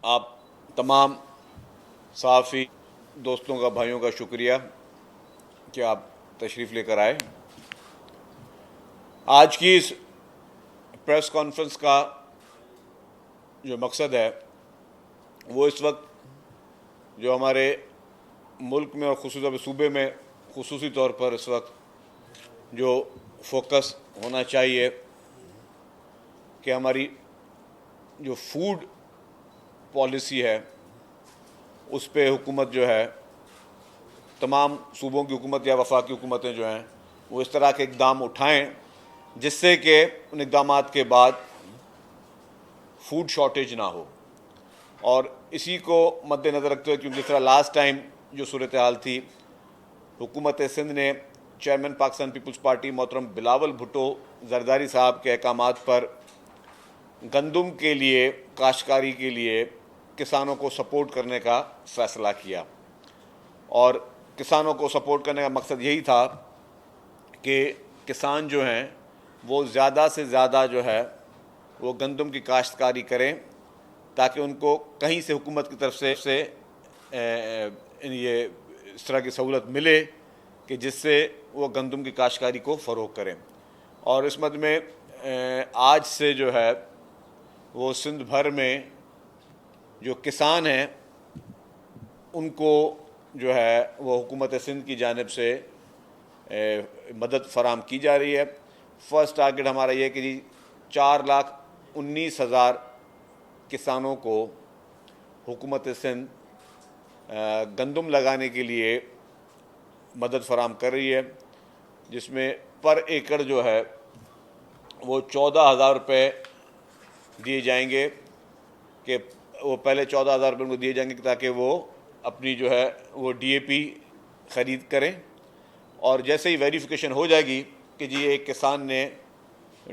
आप तमाम सहाफ़ी दोस्तों का, भाइयों का शुक्रिया कि आप तशरीफ़ लेकर आए। आज की इस प्रेस कॉन्फ्रेंस का जो मकसद है वो इस वक्त जो हमारे मुल्क में और ख़ुसूसन सूबे में ख़ुसूसी तौर पर इस वक्त जो फोकस होना चाहिए कि हमारी जो फूड पॉलिसी है उस पे हुकूमत जो है, तमाम सूबों की हुकूमत या वफाकी हुकूमतें जो हैं वो इस तरह के इक़दाम उठाएं जिससे कि उन इक़दामात के बाद फूड शॉर्टेज ना हो। और इसी को मद्देनज़र रखते हुए, क्योंकि जिस तरह लास्ट टाइम जो सूरत हाल थी, हुकूमत सिंध ने चेयरमैन पाकिस्तान पीपल्स पार्टी मोहतरम बिलावल भुट्टो जरदारी साहब के अहकामात पर गंदम के लिए, काश्तकारी के लिए किसानों को सपोर्ट करने का फ़ैसला किया। और किसानों को सपोर्ट करने का मकसद यही था कि किसान जो हैं वो ज़्यादा से ज़्यादा जो है वो गंदम की काश्तकारी करें ताकि उनको कहीं से हुकूमत की तरफ से ये इस तरह की सहूलत मिले कि जिससे वो गंदम की काश्तकारी को फ़रोग़ करें। और इस मद में आज से जो है वो सिंध भर में जो किसान हैं उनको जो है वो हुकूमत सिंध की जानिब से मदद फराम की जा रही है। फ़र्स्ट टारगेट हमारा ये है कि जी 4,19,000 किसानों को हुकूमत सिंध गंदम लगाने के लिए मदद फराम कर रही है, जिसमें पर एकड़ जो है वो 14,000 रुपये दिए जाएंगे कि वो पहले 14,000 रुपये उनको दिए जाएंगे ताकि वो अपनी जो है वो DAP ख़रीद करें। और जैसे ही वेरिफिकेशन हो जाएगी कि जी एक किसान ने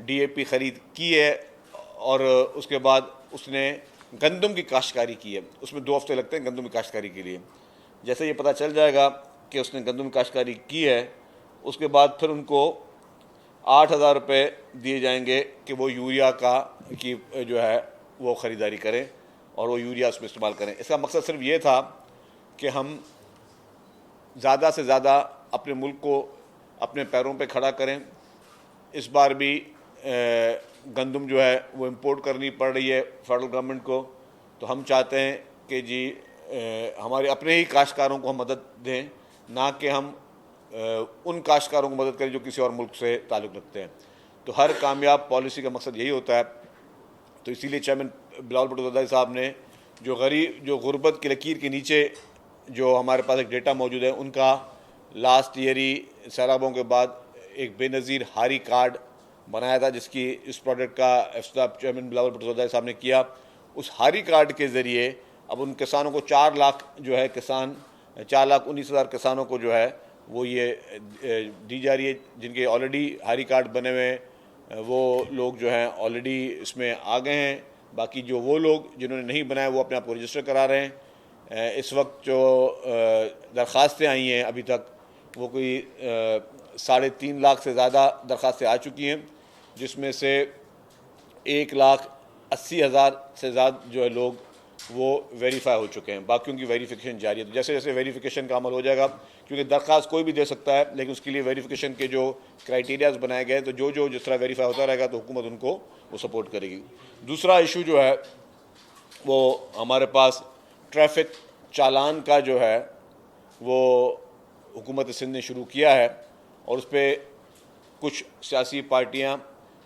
DAP ख़रीद की है और उसके बाद उसने गंदम की काश्तकारी की है, उसमें 2 हफ्ते लगते हैं गंदम की काश्तकारी के लिए। जैसे ये पता चल जाएगा कि उसने गंदम की काश्तकारी की है, उसके बाद फिर उनको 8,000 रुपये दिए जाएंगे कि वो यूरिया की जो है वो ख़रीदारी करें और वो यूरिया उसमें इस्तेमाल करें। इसका मकसद सिर्फ ये था कि हम ज़्यादा से ज़्यादा अपने मुल्क को अपने पैरों पे खड़ा करें। इस बार भी गंदम जो है वो इंपोर्ट करनी पड़ रही है फेडरल गवर्नमेंट को, तो हम चाहते हैं कि जी हमारे अपने ही काश्तकारों को हम मदद दें, ना कि हम उन काश्तकारों को मदद करें जो किसी और मुल्क से ताल्लुक़ रखते हैं। तो हर कामयाब पॉलिसी का मकसद यही होता है। तो इसीलिए चेयरमैन बिलावल भुट्टो जरदारी साहब ने जो गुर्बत की लकीर के नीचे जो हमारे पास एक डेटा मौजूद है, उनका लास्ट ईयर ही सैलाबों के बाद एक बेनज़ीर हारी कार्ड बनाया था, जिसकी इस प्रोडक्ट का इफ्तिताह चेयरमैन बिलावल भुट्टो जरदारी साहब ने किया। उस हारी कार्ड के ज़रिए अब उन किसानों को 4 लाख जो है 4,19,000 किसानों को जो है वो ये दी जा रही है, जिनके ऑलरेडी हारी कार्ड बने हुए हैं वो लोग जो हैं ऑलरेडी इसमें आ गए हैं। बाकी जो वो लोग जिन्होंने नहीं बनाया वो अपने आप को रजिस्टर करा रहे हैं। इस वक्त जो दरख्वास्तें आई हैं अभी तक वो कोई 3.5 लाख से ज़्यादा दरख्वास्तें आ चुकी हैं, जिसमें से 1,80,000 से ज़्यादा जो है लोग वो वेरीफाई हो चुके हैं। बाकियों की वेरिफिकेशन जारी है। तो जैसे जैसे वेरिफिकेशन का अमल हो जाएगा, क्योंकि दरख्वास्त कोई भी दे सकता है, लेकिन उसके लिए वेरिफिकेशन के जो क्राइटेरियाज बनाए गए हैं, तो जो जिस तरह वेरीफाई होता रहेगा तो हुकूमत उनको वो सपोर्ट करेगी। दूसरा इशू जो है वो हमारे पास ट्रैफिक चालान का जो है वो हुकूमत सिंध ने शुरू किया है, और उस पर कुछ सियासी पार्टियाँ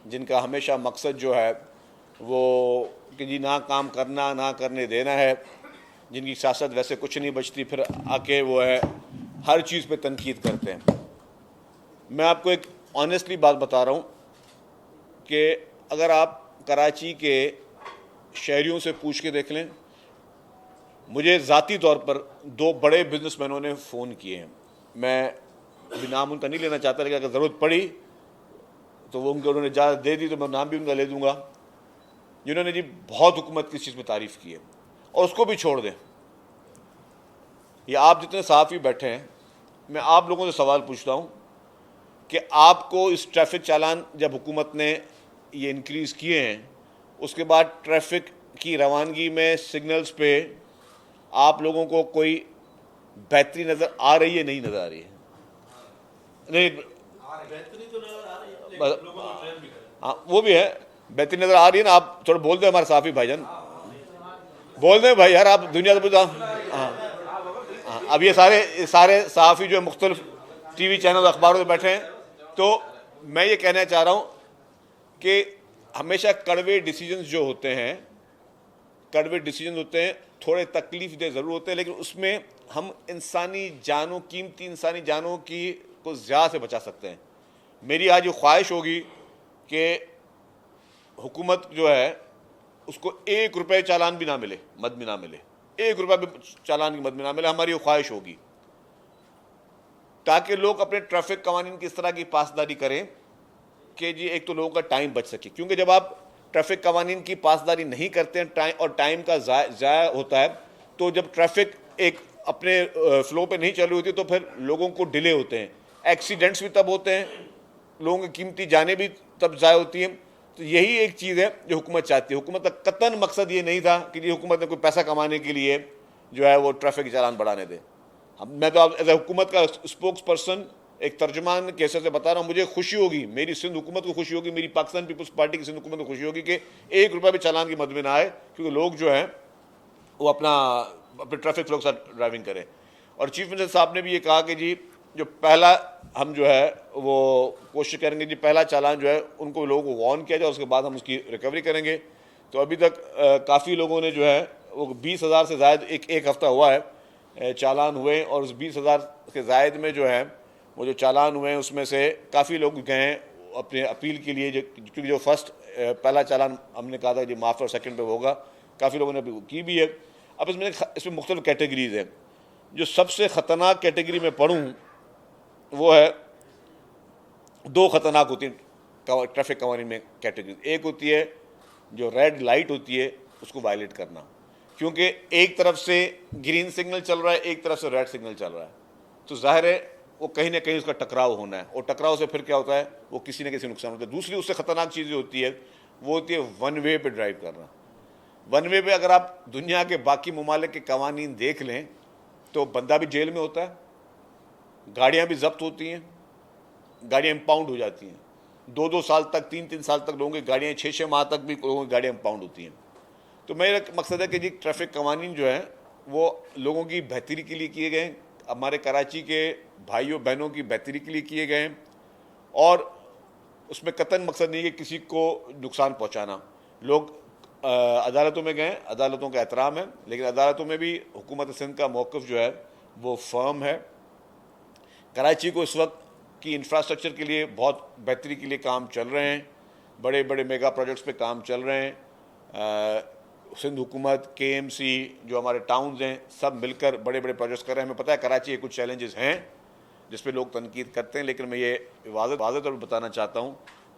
जिनका हमेशा मकसद जो है वो कि जी ना काम करना ना करने देना है, जिनकी सियासत वैसे कुछ नहीं बचती, फिर आके वो है हर चीज़ पे तनकीद करते हैं। मैं आपको एक ऑनेस्टली बात बता रहा हूँ कि अगर आप कराची के शहरियों से पूछ के देख लें, मुझे ज़ाती तौर पर 2 बड़े बिजनेसमैनों ने फ़ोन किए हैं। मैं अभी नाम उनका नहीं लेना चाहता, लेकिन अगर ज़रूरत पड़ी तो वो उन्होंने इजाज़त दे दी तो मैं नाम भी उनका ले दूँगा, जिन्होंने जी बहुत हुकूमत की इस चीज़ में तारीफ़ की है। और उसको भी छोड़ दें, ये आप जितने सहाफ़ी बैठे हैं, मैं आप लोगों से सवाल पूछता हूँ कि आपको इस ट्रैफिक चालान जब हुकूमत ने ये इंक्रीज़ किए हैं, उसके बाद ट्रैफिक की रवानगी में सिग्नल्स पे आप लोगों को कोई बेहतरी नज़र आ रही है? नहीं नज़र आ रही है? नहीं, बेहतरी तो नजर आ रही है, लेकिन लोगों को ट्रेन भी करें। हाँ वो भी है, बेहतरी नज़र आ रही है ना। आप थोड़ा बोल दो हमारे साफी भाईजान, बोल दें भाई यार, आप दुनिया से पूछा। हाँ हाँ, अब ये सारे सारे सहाफ़ी जो है मुख्तलिफ टीवी चैनल अखबारों में बैठे हैं, तो मैं ये कहना चाह रहा हूँ कि हमेशा कड़वे डिसीजंस जो होते हैं, कड़वे डिसीजन होते हैं, थोड़े तकलीफ दे ज़रूर होते हैं, लेकिन उसमें हम इंसानी जानों, कीमती इंसानी जानों की को ज़्यादा से बचा सकते हैं। मेरी आज ये ख्वाहिश होगी कि हुकूमत जो है उसको 1 रुपये चालान भी ना मिले, मद भी ना मिले, 1 रुपया भी चालान की मद में ना मिले, हमारी ये ख्वाहिश होगी, ताकि लोग अपने ट्रैफिक कवानीन की इस तरह की पासदारी करें कि जी एक तो लोगों का टाइम बच सके। क्योंकि जब आप ट्रैफिक कवानीन की पासदारी नहीं करते हैं और टाइम का ज़ाया होता है, तो जब ट्रैफिक एक अपने फ्लो पे नहीं चल रही होती तो फिर लोगों को डिले होते हैं, एक्सीडेंट्स भी तब होते हैं, लोगों की कीमती जानें भी तब ज़ाया होती हैं। तो यही एक चीज़ है जो हुकूमत चाहती है। हुकूमत का कतन मकसद ये नहीं था कि जी हुकूमत ने कोई पैसा कमाने के लिए जो है वो ट्रैफिक चालान बढ़ाने दे। मैं तो आप एज ए हुकूमत का स्पोक्स पर्सन, एक तर्जमान के हैसियत से बता रहा हूँ, मुझे खुशी होगी, मेरी सिंध हुकूमत को खुशी होगी, मेरी पाकिस्तान पीपल्स पार्टी की सिंध हुकूमत को खुशी होगी कि 1 रुपया भी चालान की मद में ना आए, क्योंकि लोग जो हैं वो अपने ट्रैफिक फ्लो के साथ ड्राइविंग करें। और चीफ मिनिस्टर साहब ने भी ये कहा कि जी जो पहला हम जो है वो कोशिश करेंगे जी पहला चालान जो है उनको लोगों को वार्न किया जाए, उसके बाद हम उसकी रिकवरी करेंगे। तो अभी तक काफ़ी लोगों ने जो है वो 20,000 से ज़ायद एक हफ़्ता हुआ है चालान हुए, और उस 20,000 के ज़ायद में जो है वो जो चालान हुए हैं उसमें से काफ़ी लोग गए हैं अपने अपील के लिए, क्योंकि जो फर्स्ट पहला चालान हमने कहा था जी माफ़ और सेकंड पे होगा, काफ़ी लोगों ने अभी की भी है। अब इसमें मुख्तलिफ कैटेगरीज हैं। जो सबसे ख़तरनाक कैटेगरी में पढ़ूँ वो है, 2 ख़तरनाक होती हैं ट्रैफिक कवानीन में कैटेगरी। एक होती है जो रेड लाइट होती है उसको वायलेट करना, क्योंकि एक तरफ से ग्रीन सिग्नल चल रहा है, एक तरफ से रेड सिग्नल चल रहा है, तो जाहिर है वो कहीं ना कहीं उसका टकराव होना है, और टकराव से फिर क्या होता है वो किसी न किसी नुकसान होता है। दूसरी उससे ख़तरनाक चीज़ जो होती है वो होती है वन वे पे ड्राइव करना। वन वे पे अगर आप दुनिया के बाकी ममालिक के कवानीन देख लें तो बंदा भी जेल में होता है, गाड़ियाँ भी जब्त होती हैं, गाड़ियाँ इम्पाउंड हो जाती हैं, 2-2 साल तक, 3-3 साल तक लोगों की गाड़ियाँ, 6-6 माह तक भी लोगों की गाड़ियाँ इम्पाउंड होती हैं। तो मेरा मकसद है कि जी ट्रैफिक कवानीन जो है वो लोगों की बेहतरी के लिए किए गए, हमारे कराची के भाइयों बहनों की बेहतरी के लिए किए गए, और उसमें कतन मकसद नहीं है कि किसी को नुकसान पहुंचाना। लोग अदालतों में गए, अदालतों का एहतराम है, लेकिन अदालतों में भी हुकूमत सिंध का मौक़िफ़ जो है वो फर्म है। कराची को इस वक्त की इंफ्रास्ट्रक्चर के लिए बहुत बेहतरी के लिए काम चल रहे हैं, बड़े बड़े मेगा प्रोजेक्ट्स पे काम चल रहे हैं। सिंध हुकूमत, KMC, जो हमारे टाउन्स हैं, सब मिलकर बड़े बड़े प्रोजेक्ट्स कर रहे हैं। हमें पता है कराची के कुछ चैलेंजेस हैं जिस पे लोग तनकीद करते हैं, लेकिन मैं ये वाज़ेह तौर पर बताना चाहता हूँ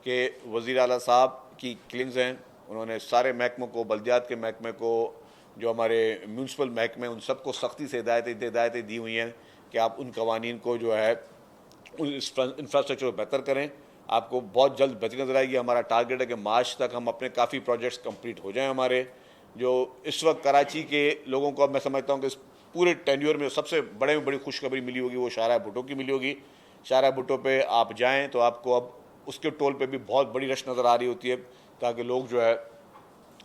कि वज़ीर आला साहब की क्लिंग्स हैं, उन्होंने सारे महकमों को, बल्दियात के महकमे को, जो हमारे म्यूनसिपल महकमे, उन सबको सख्ती से हिदायतें दी हुई हैं कि आप उन कवानीन को जो है उन इंफ्रास्ट्रक्चर को बेहतर करें। आपको बहुत जल्द बेहतरी नजर आएगी। हमारा टारगेट है कि मार्च तक हम अपने काफ़ी प्रोजेक्ट्स कंप्लीट हो जाएं हमारे। जो इस वक्त कराची के लोगों को, अब मैं समझता हूँ कि इस पूरे टेन्योर में सबसे बड़ी खुशखबरी मिली होगी वो शाहरा भुट्टो की मिली होगी। शाहरा भुट्टो पे आप जाएँ तो आपको अब उसके टोल पे भी बहुत बड़ी रश नज़र आ रही होती है, ताकि लोग जो है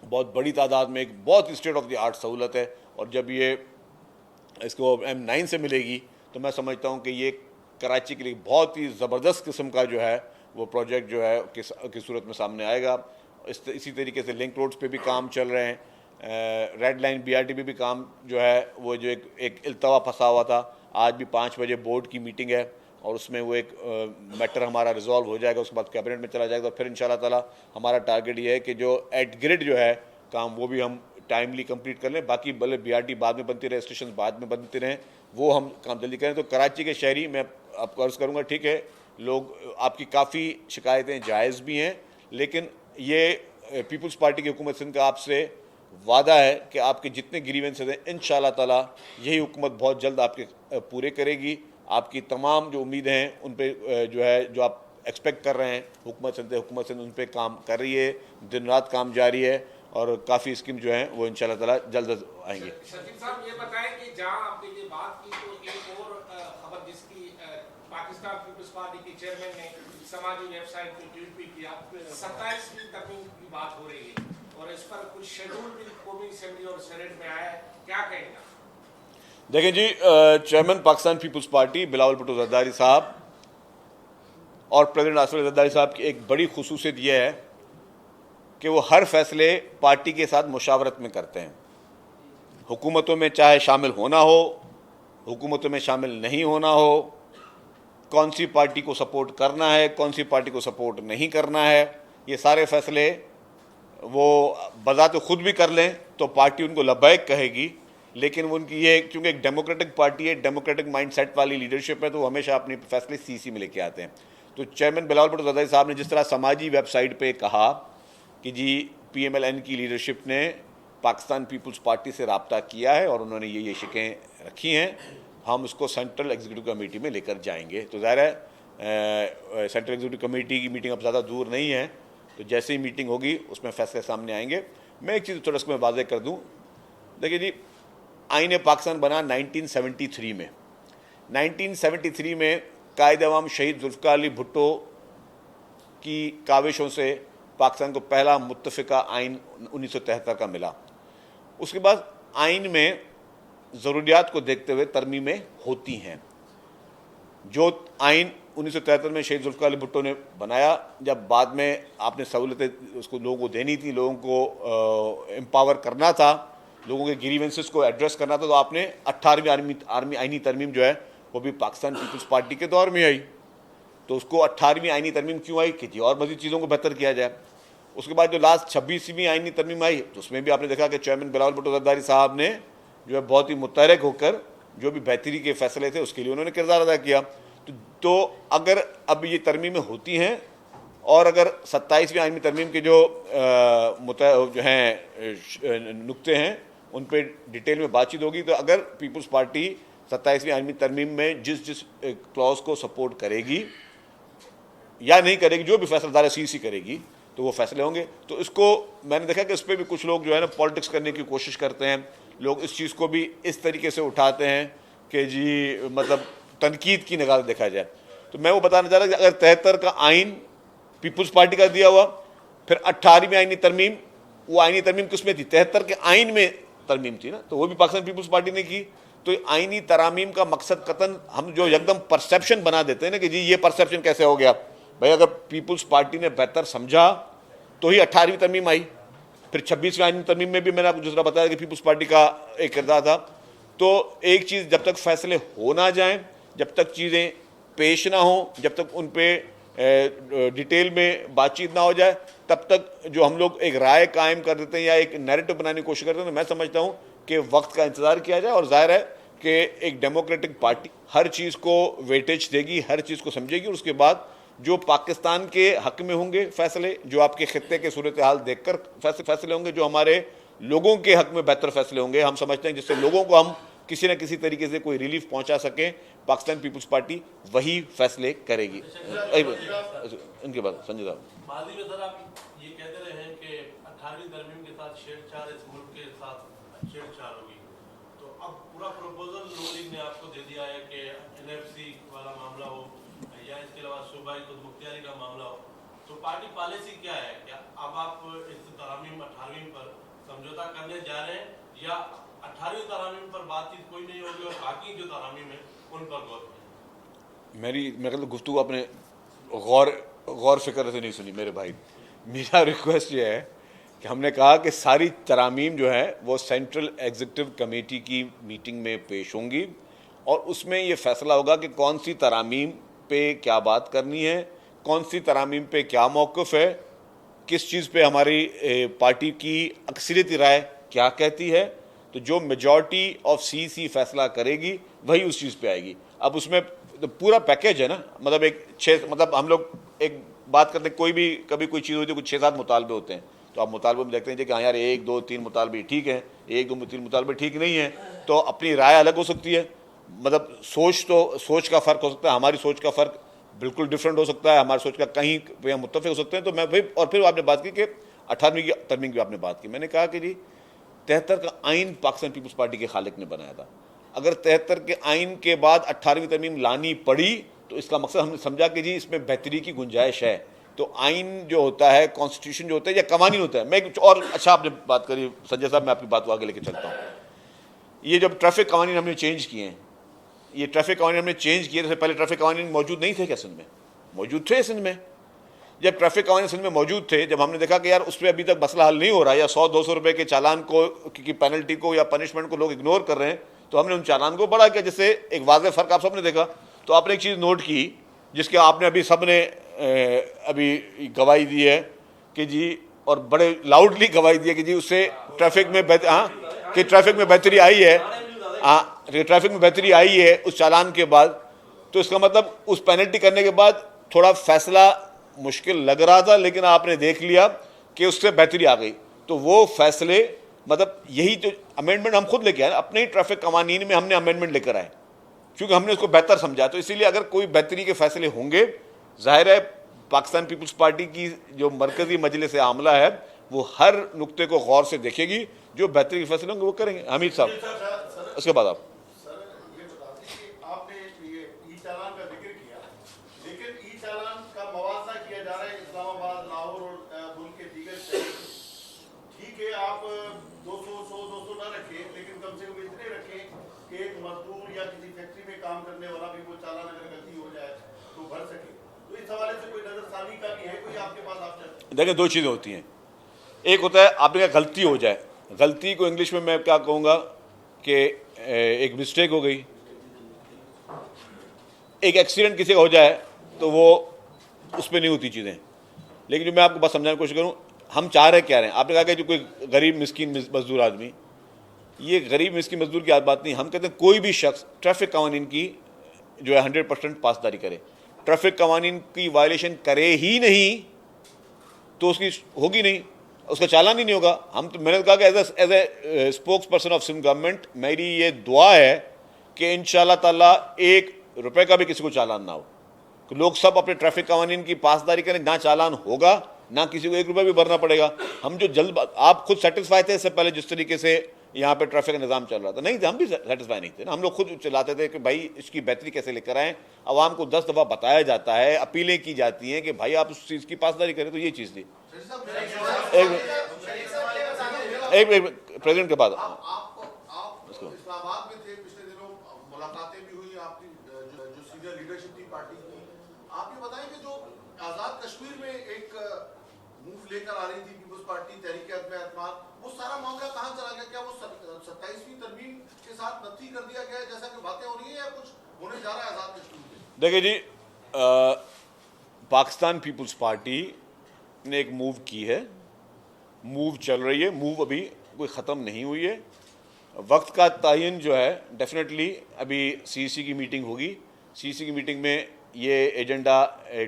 बहुत बड़ी तादाद में, एक बहुत स्टेट ऑफ द आर्ट सहूलत है, और जब ये इसको M9 से मिलेगी तो मैं समझता हूँ कि ये कराची के लिए बहुत ही ज़बरदस्त किस्म का जो है वो प्रोजेक्ट जो है की सूरत में सामने आएगा। इसी तरीके से लिंक रोड्स पे भी काम चल रहे हैं, रेड लाइन BRT पे भी काम जो है वो जो एक इल्तवा फंसा हुआ था, आज भी 5 बजे बोर्ड की मीटिंग है और उसमें वो एक मैटर हमारा रिजॉल्व हो जाएगा, उसके बाद कैबिनेट में चला जाएगा। फिर इंशाल्लाह ताला हमारा टारगेट ये है कि जो एट ग्रिड जो है काम वो भी हम टाइमली कंप्लीट कर लें। बाकी भले BRT बाद में बनती रहे, स्टेशन बाद में बनते रहें, वो हम काम जल्दी करें। तो कराची के शहरी, मैं आपको अर्ज़ करूँगा, ठीक है लोग आपकी काफ़ी शिकायतें जायज़ भी हैं, लेकिन ये पीपल्स पार्टी की हुकूमत सिंध का आपसे वादा है कि आपके जितने ग्रीवेंसेस हैं इंशाल्लाह ताला यही हुकूमत बहुत जल्द आपके पूरे करेगी। आपकी तमाम जो उम्मीदें हैं उन पे जो है, जो आप एक्सपेक्ट कर रहे हैं, हुकूमत सिंध उन पे काम कर रही है, दिन रात काम जारी है, और काफ़ी स्कीम जो हैं वो इंशाल्लाह ताला जल्द आएंगे। सचिव साहब ये बताएं कि जहां आपने ये बात की तो एक और खबर जिसकी पाकिस्तान पीपल्स पार्टी के चेयरमैन ने समाजी वेबसाइट पे ट्वीट भी किया, 27वीं तरमीम की बात हो रही है और इस पर कुछ शेड्यूल भी कौमी असेंबली और सेनेट में आया है, क्या कहेंगे? देखिए जी, chairman Pakistan peoples party Bilawal Bhutto Zardari साहब और प्रेसिडेंट आसिफ अली जरदारी साहब की एक बड़ी खुसूसियत यह है कि वो हर फैसले पार्टी के साथ मुशावरत में करते हैं। हुकूमतों में चाहे शामिल होना हो, हुकूमतों में शामिल नहीं होना हो, कौन सी पार्टी को सपोर्ट करना है, कौन सी पार्टी को सपोर्ट नहीं करना है, ये सारे फैसले वो बज़ात खुद भी कर लें तो पार्टी उनको लब्बैक कहेगी। लेकिन उनकी ये क्योंकि एक डेमोक्रेटिक पार्टी है, डेमोक्रेटिक माइंडसेट वाली लीडरशिप है, तो वो हमेशा अपने फैसले सीसी में लेके आते हैं। तो चेयरमैन बिलावल भुट्टो जरदारी साहब ने जिस तरह समाजी वेबसाइट पे कहा कि जी PMLN की लीडरशिप ने पाकिस्तान पीपल्स पार्टी से रब्ता किया है और उन्होंने ये शिकें रखी हैं, हम उसको सेंट्रल एग्जीक्यूटिव कमेटी में लेकर जाएंगे। तो ज़ाहिर है सेंट्रल एग्जीक्यूटिव कमेटी की मीटिंग अब ज़्यादा दूर नहीं है, तो जैसे ही मीटिंग होगी उसमें फैसले सामने आएंगे। मैं एक चीज़ थोड़ा सा मैं वाज़ेह कर दूँ, देखिए जी, आईन पाकिस्तान बना 1973 में। 1973 में कायद अवाम शहीद जुल्फ़िकार अली भुट्टो की काविशों से पाकिस्तान को पहला मुत्तफ़िका आइन 1973 का मिला। उसके बाद आइन में ज़रूरियात को देखते हुए तरमीमें होती हैं। जो आइन 1973 में शहीद जुल्फ़िकार अली भुट्टो ने बनाया, जब बाद में आपने सहूलतें उसको लोगों को देनी थी, लोगों को एम्पावर करना था, लोगों के ग्रीवेंसेस को एड्रेस करना था, तो आपने 18वीं आइनी तरमीम जो है वो भी पाकिस्तान पीपल्स पार्टी के दौर में आई। तो उसको 18वीं आइनी तरमीम क्यों आई कि जी और मज़ीद चीज़ों को बेहतर किया जाए। उसके बाद जो लास्ट 26वीं आइनी तरमीम आई, तो उसमें भी आपने देखा कि चेयरमैन बिलावल भुट्टो जरदारी साहब ने जो है बहुत ही मुतहरक होकर जो भी बेहतरी के फैसले थे उसके लिए उन्होंने किरदार अदा किया। तो अगर अब ये तरमीमें होती हैं और अगर 27वीं आइनी तरमीम के जो हैं नुक्ते हैं उन पर डिटेल में बातचीत होगी, तो अगर पीपल्स पार्टी 27वीं आइनी तरमीम में जिस क्लॉज को सपोर्ट करेगी या नहीं करेगी, जो भी फैसला सीसी करेगी, तो वो फैसले होंगे। तो इसको मैंने देखा कि इस पर भी कुछ लोग जो है ना पॉलिटिक्स करने की कोशिश करते हैं। लोग इस चीज़ को भी इस तरीके से उठाते हैं कि जी मतलब तनकीद की निगाह देखा जाए। तो मैं वो बताना चाह रहा कि अगर 73 का आइन पीपल्स पार्टी का दिया हुआ, फिर 18वीं आइनी तरमीम, वो आइनी तरमीम किसमें थी? 73 के आइन में तरमीम थी ना, तो वो भी पाकिस्तान पीपल्स पार्टी ने की। तो आइनी तरामीम का मकसद कतन हम जो एकदम परसेप्शन बना देते हैं ना कि जी ये परसेप्शन कैसे हो गया, भाई अगर पीपल्स पार्टी ने बेहतर समझा तो ही 18वीं तरमीम आई। फिर 26वीं आइनी तरमीम में भी मैंने आपको दूसरा बताया कि पीपल्स पार्टी का एक किरदार था। तो एक चीज़, जब तक फैसले हो ना जाएं, जब तक चीज़ें पेश ना हो, जब तक उन पर डिटेल में बातचीत ना हो जाए, तब तक जो हम लोग एक राय कायम कर देते हैं या एक नैरेटिव बनाने की कोशिश करते हैं, तो मैं समझता हूँ कि वक्त का इंतज़ार किया जाए। और जाहिर है कि एक डेमोक्रेटिक पार्टी हर चीज़ को वेटेज देगी, हर चीज़ को समझेगी, और उसके बाद जो पाकिस्तान के हक में होंगे फैसले, जो आपके खित्ते के सूरत हाल देखकर फैसले होंगे, जो हमारे लोगों के हक में बेहतर फैसले होंगे, हम समझते हैं जिससे लोगों को हम किसी न किसी तरीके से कोई रिलीफ पहुंचा सकें, पाकिस्तान पीपल्स पार्टी वही फैसले करेगी। इनके बाद संजय साहब, माजी में सर आप ये कहते रहे हैं कि 18वीं तरमीम के साथ छेड़छाड़ इस मुल्क के साथ छेड़छाड़ होगी, तो अब पूरा प्रपोजल नून लीग ने आपको दे दिया है कि NFC वाला मामला हो या इसके अलावा सूबाई खुदमुख्तियारी का मामला हो, तो पार्टी पॉलिसी क्या है? क्या अब आप इस तरमीम 18वीं पर समझौता करने जा रहे हैं या 18वीं तरमीम पर बातचीत कोई नहीं होगी और बाकी जो तरमीम है उन पर गौर? मेरे तो गुफ्तगू आपने गौर फिक्र से नहीं सुनी मेरे भाई। मेरा रिक्वेस्ट ये है कि हमने कहा कि सारी तरामीम जो है वो सेंट्रल एग्जीक्यूटिव कमेटी की मीटिंग में पेश होंगी और उसमें ये फैसला होगा कि कौन सी तरामीम पे क्या बात करनी है, कौन सी तरामीम पे क्या मौक़िफ़ है, किस चीज़ पे हमारी पार्टी की अक्सरियती राय क्या कहती है। तो जो मेजॉरिटी ऑफ CC फैसला करेगी वही उस चीज़ पे आएगी। अब उसमें तो पूरा पैकेज है ना, मतलब मतलब हम लोग एक बात करते हैं, कोई भी कभी कोई चीज़ होती है, कुछ 6-7 मुतालबे होते हैं, तो आप मुतालबे में देखते हैं कि हाँ यार 1, 2, 3 मुतालबे ठीक हैं, 1, 2, 3 मुतालबे ठीक नहीं हैं, तो अपनी राय अलग हो सकती है। मतलब सोच का फ़र्क हो सकता है, हमारी सोच का फ़र्क बिल्कुल डिफरेंट हो सकता है, हमारी सोच का कहीं मुत्तफ़िक़ हो सकते हैं। तो मैं भाई, और फिर आपने बात की कि 18वीं की तरमीम की आपने बात की, मैंने कहा कि जी 73 का आइन पाकिस्तान पीपल्स पार्टी के खालिक ने बनाया था। अगर 73 के आइन के बाद 18वीं तरमीम लानी पड़ी तो इसका मकसद हमने समझा कि जी इसमें बेहतरी की गुंजाइश है। तो आइन जो होता है, कॉन्स्टिट्यूशन जो होता है या कवानीन होता है, मैं कुछ और अच्छा आपने बात करी संजय साहब, मैं आपकी बात को आगे लेके चलता हूँ। ये जब ट्रैफिक कवानीन हमने चेंज किए हैं, ये ट्रैफिक कवानीन हमने चेंज किए, तो पहले ट्रैफिक कवानीन मौजूद नहीं थे क्या सिंध में? मौजूद थे सिंध में। जब ट्रैफिक कवानीन सिंध में मौजूद थे, जब हमने देखा कि यार उस पर अभी तक मसला हल नहीं हो रहा, या 100-200 रुपये के चालान को की पेनल्टी को या पनिशमेंट को लोग इग्नोर कर रहे हैं, तो हमने उन चालान को बढ़ा किया, जिससे एक वाज़ेह फ़र्क आप सबने देखा। तो आपने एक चीज़ नोट की जिसके आपने अभी सब ने अभी गवाही दी है कि जी, और बड़े लाउडली गवाही दी है कि जी उससे ट्रैफिक में कि ट्रैफिक में बेहतरी आई है। ट्रैफिक में बेहतरी आई है उस चालान के बाद। तो इसका मतलब उस पेनल्टी करने के बाद थोड़ा फैसला मुश्किल लग रहा था, लेकिन आपने देख लिया कि उससे बेहतरी आ गई। तो वो फैसले, मतलब यही जो अमेंडमेंट हम खुद लेके आए, अपने ही ट्रैफिक कवानीन में हमने अमेंडमेंट लेकर आए, क्योंकि हमने उसको बेहतर समझा। तो इसीलिए अगर कोई बेहतरी के फैसले होंगे, जाहिर है पाकिस्तान पीपल्स पार्टी की जो मरकजी मजलिस आमला है वो हर नुक्ते को गौर से देखेगी, जो बेहतरी के फैसले होंगे वो करेंगे। हमीद साहब, उसके बाद आप। काम करने वाला भी वो चालान अगर गलती हो जाए तो भर सके, तो इस हवाले से कोई नजरसानी का भी है कोई आपके पास ऑप्शन? देखिए, दो चीज़ें होती हैं। एक होता है आपने कहा गलती हो जाए, गलती को इंग्लिश में मैं क्या कहूँगा कि एक मिस्टेक हो गई, एक एक्सीडेंट किसी का हो जाए तो वो उस पर नहीं होती चीज़ें। लेकिन जो मैं आपको बस समझाने की कोशिश करूँ, हम चाह रहे क्या रहे हैं। आपने कहा कि जो कोई गरीब मिस्किन मजदूर आदमी, ये गरीब मिस्किन मजदूर की बात नहीं। हम कहते हैं कोई भी शख्स ट्रैफिक कवानीन की जो है 100% पासदारी करे, ट्रैफिक कवानीन की वायलेशन करे ही नहीं तो उसकी होगी नहीं, उसका चालान ही नहीं होगा। हम तो, मैंने कहा कि as a spokesperson of Sindh government मेरी ये दुआ है कि इंशाल्लाह ताला 1 रुपये का भी किसी को चालान ना हो, कि लोग सब अपने ट्रैफिक कवानीन की पासदारी करें, ना चालान होगा ना किसी को 1 रुपया भी भरना पड़ेगा। हम जो जल्द, आप खुद सेटिस्फाई थे इससे पहले जिस तरीके से यहाँ पे ट्रैफिक का निज़ाम चल रहा था? नहीं थे, हम भी सेटिस्फाई नहीं थे ना। हम लोग खुद चलाते थे कि भाई इसकी बेहतरी कैसे लेकर आएँ। आवाम को 10 दफ़ा बताया जाता है, अपीलें की जाती हैं कि भाई आप उस चीज़ की पासदारी करें। तो ये चीज़ थी। एक प्रेसिडेंट के बाद इस्लामाबाद में थे पिछले दिनों, मुलाकातें भी हुई आपकी जो सीनियर लीडरशिप थी पार्टी की। आप ये बताएं कि जो आज़ाद कश्मीर में एक मूव लेकर आ रही थी पीपल्स पार्टी तहरीक-ए-एतमाद, वो सारा मामला कहाँ चला गया? क्या वो 27वीं तरमीम के साथ नफी कर दिया गया जैसा कि बातें हो रही है, या कुछ होने जा रहा है आज़ाद कश्मीर में? देखिए जी, पाकिस्तान पीपल्स पार्टी ने एक मूव की है, मूव चल रही है, मूव अभी कोई ख़त्म नहीं हुई है। वक्त का तयन जो है डेफिनेटली अभी सीसी की मीटिंग होगी। सीसी की मीटिंग में ये एजेंडा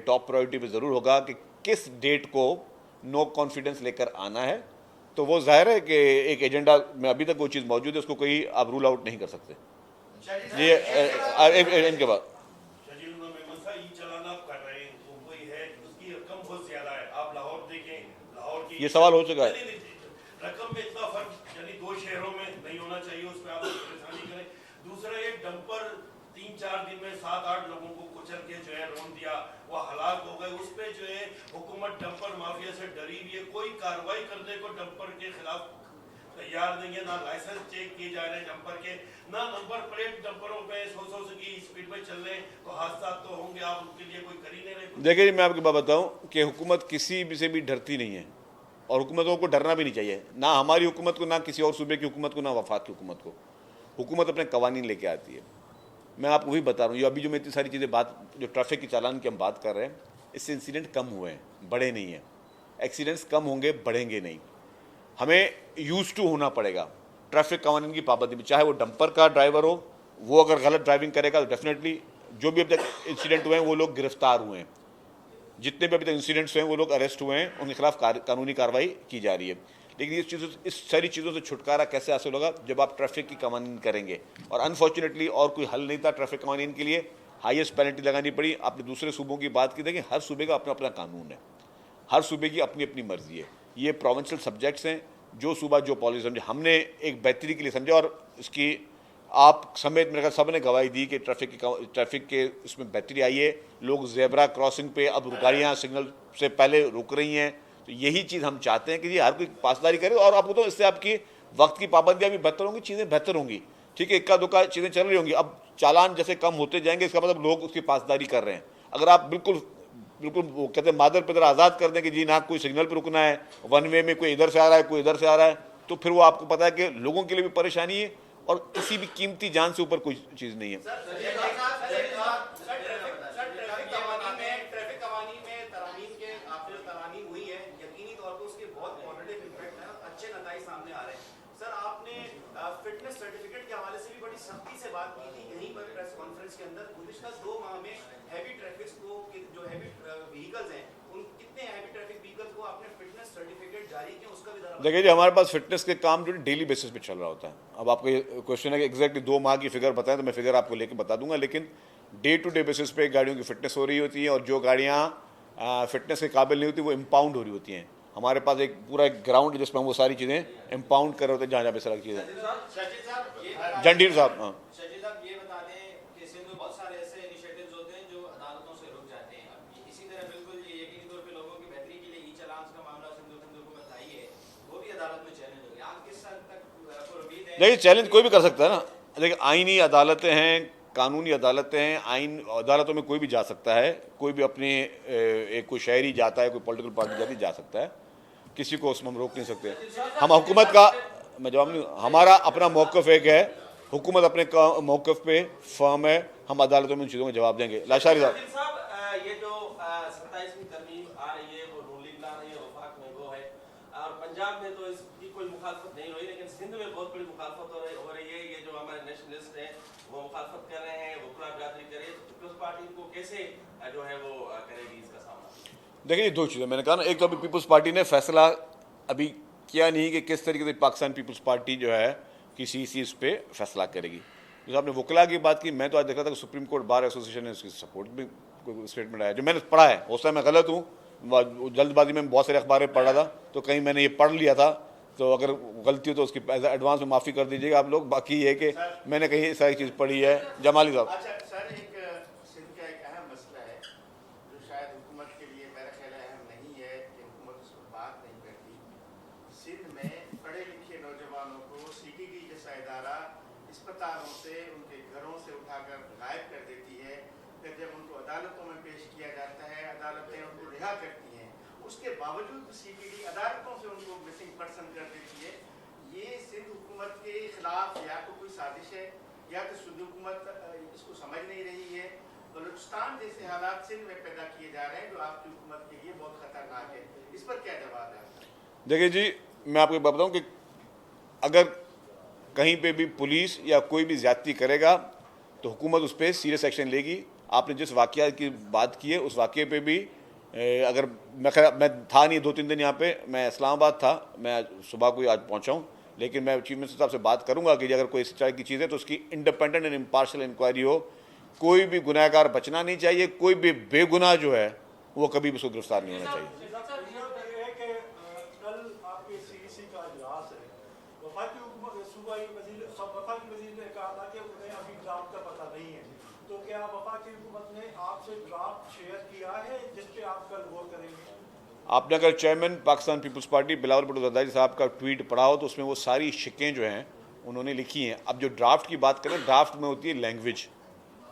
टॉप प्रायोरिटी पे ज़रूर होगा कि किस डेट को नो कॉन्फिडेंस लेकर आना है। तो वो जाहिर है कि एक एजेंडा में अभी तक वो चीज़ मौजूद है, उसको कोई आप रूल आउट नहीं कर सकते। ये इनके बाद ये सवाल हो चुका है। रकम में इतना फर्क यानी 2 शहरों में नहीं होना चाहिए, उस पर आप परेशानी करें। दूसरा, एक डंपर 3-4 दिन में 7-8 लोगों को कुचल के जो है रोन दिया, वो हलाक हो गए। उस पर जो है हुकूमत डंपर माफिया से डरी हुई है, कोई कार्रवाई करने को डंपर के खिलाफ तैयार नहीं है। ना लाइसेंस चेक किए जा रहे हैं डंपर के, ना नंबर प्लेट डंपरों पे 100 की स्पीड पे चल रहे हैं, तो हादसा तो होंगे, आप उनके लिए कोई कर ही नहीं रहे। देखिए, मैं आपकी बात बताऊं कि हुकूमत किसी भी से भी डरती नहीं है, और हुकूमतों को डरना भी नहीं चाहिए, ना हमारी हुकूमत को, ना किसी और सूबे की हुकूमत को, ना वफाक की हुकूमत को। हुकूमत अपने कवानीन लेके आती है। मैं आपको वही बता रहा हूँ, ये अभी जो मैं इतनी सारी चीज़ें जो ट्रैफिक की चालान की हम बात कर रहे हैं, इससे इंसिडेंट कम हुए हैं, बढ़े नहीं हैं। एक्सीडेंट्स कम होंगे, बढ़ेंगे नहीं। हमें यूज टू होना पड़ेगा ट्रैफिक कवानीन की पाबंदी में। चाहे वो डंपर का ड्राइवर हो, वो अगर गलत ड्राइविंग करेगा तो डेफिनेटली जो भी अभी तक इंसिडेंट हुए हैं वो लोग गिरफ्तार हुए हैं, जितने भी अभी तक इंसिडेंट्स हुए हैं वो लोग अरेस्ट हुए हैं, उनके खिलाफ कानूनी कार्रवाई की जा रही है। लेकिन इस सारी चीज़ों से छुटकारा कैसे हासिल होगा? जब आप ट्रैफिक की कवानीन करेंगे। और अनफॉर्चुनेटली और कोई हल नहीं था ट्रैफिक कवानीन के लिए, हाईएस्ट पेनल्टी लगानी पड़ी। आपने दूसरे सूबों की बात की, देखिए हर सूबे का अपना अपना कानून है, हर सूबे की अपनी अपनी मर्जी है। ये प्रोविंशियल सब्जेक्ट्स हैं, जो सूबा जो पॉलिसी समझे हमने एक बेहतरी के लिए समझा, और इसकी आप समेत मेरे ख्याल सब ने गवाही दी कि ट्रैफिक के इसमें बेहतरी आई है। लोग जेब्रा क्रॉसिंग पे अब गाड़ियाँ सिग्नल से पहले रुक रही हैं। तो यही चीज़ हम चाहते हैं कि जी हर कोई पासदारी करे, और आपको तो इससे आपकी वक्त की पाबंदियाँ भी बेहतर होंगी, चीज़ें बेहतर होंगी। ठीक है, इक्का दुक्का चीज़ें चल रही होंगी, अब चालान जैसे कम होते जाएंगे, इसका मतलब लोग उसकी पासदारी कर रहे हैं। अगर आप बिल्कुल वो कहते हैं मादर पिदर आज़ाद कर दें कि जी ना कोई सिग्नल पर रुकना है, वन वे में कोई इधर से आ रहा है कोई इधर से आ रहा है, तो फिर वो आपको पता है कि लोगों के लिए भी परेशानी है और किसी भी कीमती जान से ऊपर कोई चीज़ नहीं है। ट्रैफिक कवानी में तरमीम के आपने तरमीम हुई है, यकीनी तौर पर उसके बहुत पॉजिटिव इम्पैक्ट है, अच्छे नतीजे सामने आ रहे हैं। सर आपने फिटनेस सर्टिफिकेट के हवाले से भी बड़ी सख्ती से बात की थी यहीं पर प्रेस कॉन्फ्रेंस के अंदर। गुज़िश्ता 2 माह में हैवी ट्रैफिक को जो हैवी व्हीकल्स हैं उन कितने हैवी ट्रैफिक व्हीकल्स को आपने फिटनेस सर्टिफिकेट जारी किया उसका भी जरा देखिए जी, हमारे पास फिटनेस के काम जो डेली बेसिस पे चल रहा होता है। अब आपका ये क्वेश्चन है कि एग्जैक्टली 2 माह की फिगर बताएं तो मैं फिगर आपको लेके बता दूंगा, लेकिन डे टू डे बेसिस पे गाड़ियों की फिटनेस हो रही होती है, और जो गाड़ियाँ फिटनेस के काबिल नहीं होती वो इम्पाउंड हो रही होती हैं। हमारे पास एक पूरा एक ग्राउंड है जिसमें हम वो सारी चीज़ें इम्पाउंड कर रहे होते हैं, जहाँ जहाँ पे सारी चीज़ें। जंडीर साहब, हाँ शजीद साहब ये बता दें कि सिंध में बहुत सारे ऐसे इनिशिएटिव्स होते हैं जो अदालतों से रुक जाते हैं। अब इसी तरह बिल्कुल ये यकीनी तौर पे लोगों की बेहतरी के लिए ई चालान का मामला सिंध हुकूमत आई है, वो भी अदालत में चैलेंज हो गया। आप किस हद तक उम्मीद है? देखिए, चैलेंज कोई भी कर सकता है ना। देखिए, आईनी अदालतें हैं, कानूनी अदालतें हैं, आइन अदालतों में कोई भी जा सकता है, कोई भी अपने एक कोई शहरी जाता है, कोई पॉलिटिकल पार्टी जाती जा सकता है, किसी को उसमें हम रोक नहीं सकते। हम हुकूमत का मैं जवाब नहीं, हमारा अपना मौक़िफ़ एक है, हुकूमत अपने मौक़िफ़ पे फर्म है, हम अदालतों में उन चीज़ों में जवाब देंगे। लाशारी साहब, ये जो 27वीं तरमीम आ रही है वो रूलिंग ला रही है वफाक में वो है, और पंजाब में तो इसकी कोई मुखालफत नहीं हुई, लेकिन सिंध में बहुत बड़ी मुखालफत हो रही है। ये जो हमारे नेशनलिस्ट हैं वो मुखालफत कर रहे हैं, वो खुला बरादरी करे, तो पीपल्स पार्टी को कैसे जो है वो करेगी इसका सामना? देखिए, 2 चीज़ें मैंने कहा ना, एक तो अभी पीपल्स पार्टी ने फैसला अभी किया नहीं कि किस तरीके से पाकिस्तान पीपल्स पार्टी जो है किसी चीज़ पे फैसला करेगी। जैसे आपने वकला की बात की, मैं तो आज देखा था कि सुप्रीम कोर्ट बार एसोसिएशन ने उसकी सपोर्ट में कोई स्टेटमेंट आया, जो मैंने पढ़ा है, हो सकता है मैं गलत हूँ, जल्दबाजी में बहुत सारे अखबार पढ़ रहा था तो कहीं मैंने ये पढ़ लिया था, तो अगर गलती हो तो उसकी एडवांस में माफ़ी कर दीजिएगा आप लोग। बाकी ये कि मैंने कहीं सारी चीज़ पढ़ी है। जमाली साहब, अच्छा सर, एक सिंध का एक अहम मसला है जो शायद हुकूमत के लिए मेरा ख्याल अहम नहीं है कि हुकूमत उस पर बात नहीं करती। सिंध में पढ़े लिखे नौजवानों को CTD जैसा इदारा अस्पतालों से उनके घरों से उठाकर गायब कर देती है, फिर जब उनको अदालतों में पेश किया जाता है अदालतें उनको रिहा करती हैं, उसके बावजूद CTD अदालतों से उनको मिसिंग पर्सन कर देती है। ये सिंध हुकूमत के खिलाफ या तो कोई साजिश है या तो सिंध हुकूमत इसको समझ नहीं रही है। बलूचिस्तान जैसे हालात सिंध में पैदा किए जा रहे हैं जो आपकी हुकूमत के लिए बहुत खतरनाक है, इस पर क्या जवाब है आपका? देखिए जी, मैं आपको बताऊं कि अगर कहीं पे भी पुलिस या कोई भी ज्यादती करेगा तो हुकूमत उस पर सीरियस एक्शन लेगी। आपने जिस वाक़या की बात की है उस वाक़े पे भी अगर मैं था नहीं 2-3 दिन यहाँ पे, मैं इस्लामाबाद था, मैं सुबह को आज पहुँचा हूँ, लेकिन मैं चीफ मिनिस्टर साहब से बात करूँगा कि अगर कोई इस तरह की चीज़ है तो उसकी इंडिपेंडेंट एंड इम्पार्शल इंक्वायरी हो। कोई भी गुनहगार बचना नहीं चाहिए, कोई भी बेगुनाह जो है वो कभी भी उसको गिरफ्तार नहीं होना चाहिए। कल आपके CEC का इजलास है, वफाकी हुकूमत सूबाई वफाकी वज़ीर ने कहा था कि उन्हें अभी ड्राफ्ट का पता नहीं है, तो क्या वफाकी हुकूमत ने आपसे ड्राफ्ट शेयर किया है जिस पे आप कल गौर करेंगे? आपने अगर chairman Pakistan peoples party Bilawal Bhutto Zardari साहब का ट्वीट पढ़ा हो तो उसमें वो सारी शिकें जो हैं उन्होंने लिखी हैं। अब जो ड्राफ्ट की बात करें, ड्राफ्ट में होती है लैंग्वेज,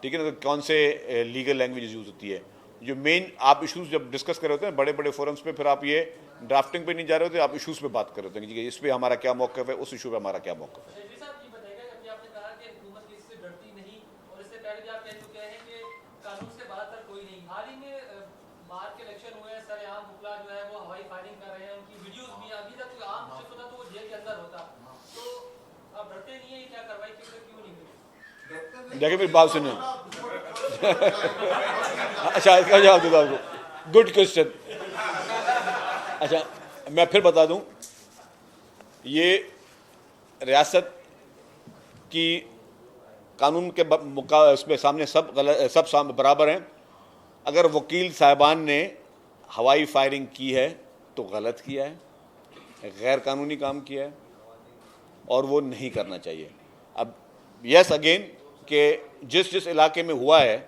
ठीक है ना, तो कौन से लीगल लैंग्वेज यूज़ होती है। जो मेन आप इशूज़ जब डिस्कस कर रहे होते हैं बड़े बड़े फोरम्स पे, फिर आप ये ड्राफ्टिंग पे नहीं जा रहे होते, आप इशूज़ पे बात कर रहे होते हैं कि इस पर हमारा क्या मौक़िफ़ है, उस इशू पे हमारा क्या मौक़िफ़ है। देखिए मेरी बात सुनिए। अच्छा, इसका जवाब दूँ आपको, गुड क्वेश्चन। अच्छा, मैं फिर बता दूं, ये रियासत की कानून के इसमें सामने सब बराबर हैं। अगर वकील साहिबान ने हवाई फायरिंग की है तो गलत किया है, गैर कानूनी काम किया है और वो नहीं करना चाहिए। अब यस अगेन कि जिस इलाके में हुआ है,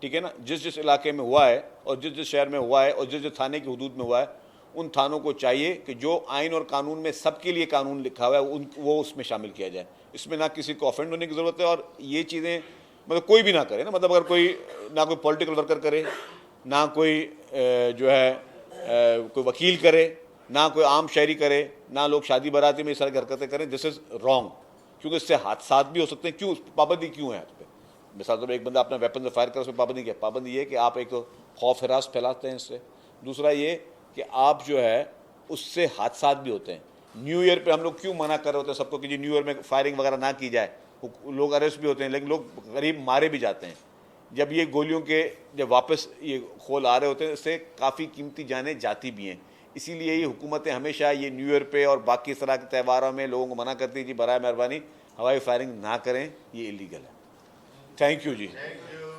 ठीक है ना, जिस इलाके में हुआ है और जिस शहर में हुआ है और जिस थाने की हदूद में हुआ है, उन थानों को चाहिए कि जो आइन और कानून में सबके लिए कानून लिखा हुआ है वो उसमें शामिल किया जाए। इसमें ना किसी को ऑफेंड होने की ज़रूरत है और ये चीज़ें मतलब कोई भी ना करे ना, मतलब अगर कोई ना कोई पॉलिटिकल वर्कर करे, ना कोई जो है कोई वकील करे, ना कोई आम शहरी करे, ना लोग शादी बाराती में इस तरह की हरकतें करें। दिस इज़ रॉन्ग, क्योंकि इससे हादसा भी हो सकते हैं। क्यों पाबंदी क्यों है इस पर? मिसाल तौर पर एक बंदा अपना वेपन से फायर कर, उसमें पाबंदी क्या? पाबंदी ये कि आप एक तो खौफ हरास फैलाते हैं इससे, दूसरा ये कि आप जो है उससे हादसा भी होते हैं। न्यू ईयर पे हम लोग क्यों मना कर रहे होते हैं सबको कि जी न्यू ईयर में फायरिंग वगैरह ना की जाए? लोग अरेस्ट भी होते हैं, लेकिन लोग करीब मारे भी जाते हैं। जब ये गोलियों के जब वापस ये खोल आ रहे होते हैं, इससे काफ़ी कीमती जानें जाती भी हैं। इसीलिए ये हुकूमतें हमेशा ये न्यू ईयर पे और बाकी इस तरह के त्योहारों में लोगों को मना करती है जी बराए मेहरबानी हवाई फायरिंग ना करें, ये इलीगल है। Thank you ji.